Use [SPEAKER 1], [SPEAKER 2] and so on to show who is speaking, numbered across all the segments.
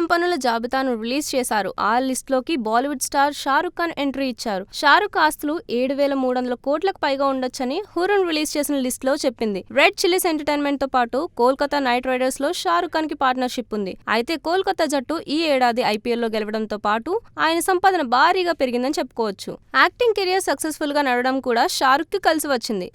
[SPEAKER 1] సంపన్నుల జాబితాను రిలీజ్ చేశారు. ఆ లిస్ట్ లోకి బాలీవుడ్ స్టార్ షారుఖ్ ఖాన్ ఎంట్రీ ఇచ్చారు. షారుఖ్ ఆస్తులు 7,300 కోట్లకు పైగా ఉండొచ్చని హురున్ రిలీజ్ చేసిన లిస్ట్ లో చెప్పింది. రెడ్ చిల్లీస్ ఎంటర్టైన్మెంట్ తో పాటు కోల్కతా నైట్ రైడర్స్ లో షారుఖ్ ఖాన్ కి పార్ట్నర్షిప్ ఉంది. అయితే కోల్కతా జట్టు ఈ ఏడాది IPL లో గెలవడంతో పాటు ఆయన సంపాదన భారీగా పెరిగిందని చెప్పుకోవచ్చు. యాక్టింగ్ కెరియర్ సక్సెస్ఫుల్ గా నడవడం కూడా షారుఖ్ కి కలిసి వచ్చింది.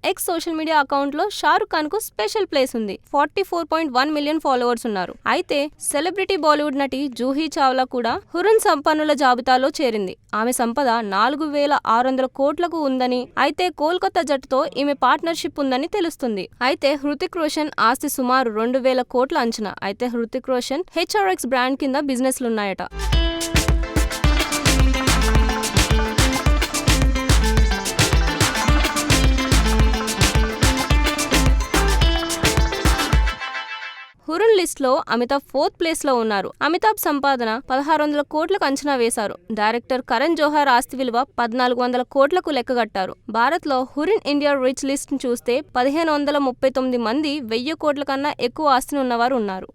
[SPEAKER 1] ఎక్స్ సోషల్ మీడియా అకౌంట్ లో షారుఖ్ ఖాన్ కు స్పెషల్ ప్లేస్ ఉంది. 44.1 మిలియన్ ఫాలోవర్స్ ఉన్నారు. అయితే సెలబ్రిటీ బాలీవుడ్ నటి జూహీ చావ్లా కూడా హురున్ సంపన్నుల జాబితాలో చేరింది. ఆమె సంపద 4,600 కోట్లకు ఉందని, అయితే కోల్కతా జట్టుతో ఈమె పార్ట్నర్షిప్ ఉందని తెలుస్తుంది. అయితే హృతిక్ రోషన్ ఆస్తి సుమారు 2,000 కోట్ల అంచనా. అయితే హృతిక్ రోషన్ HRX బ్రాండ్ కింద బిజినెస్లున్నాయట. హురున్ లిస్ట్ లో అమితాబ్ 4th ప్లేస్ లో ఉన్నారు. అమితాబ్ సంపాదన 1,600 కోట్లకు అంచనా వేశారు. డైరెక్టర్ కరణ్ జోహార్ ఆస్తి విలువ 1,400 కోట్లకు లెక్కగట్టారు. భారత్ లో హురున్ ఇండియా రిచ్ లిస్ట్ చూస్తే 1,539 మంది 1,000 కోట్ల కన్నా ఎక్కువ ఆస్తిని ఉన్నవారు ఉన్నారు.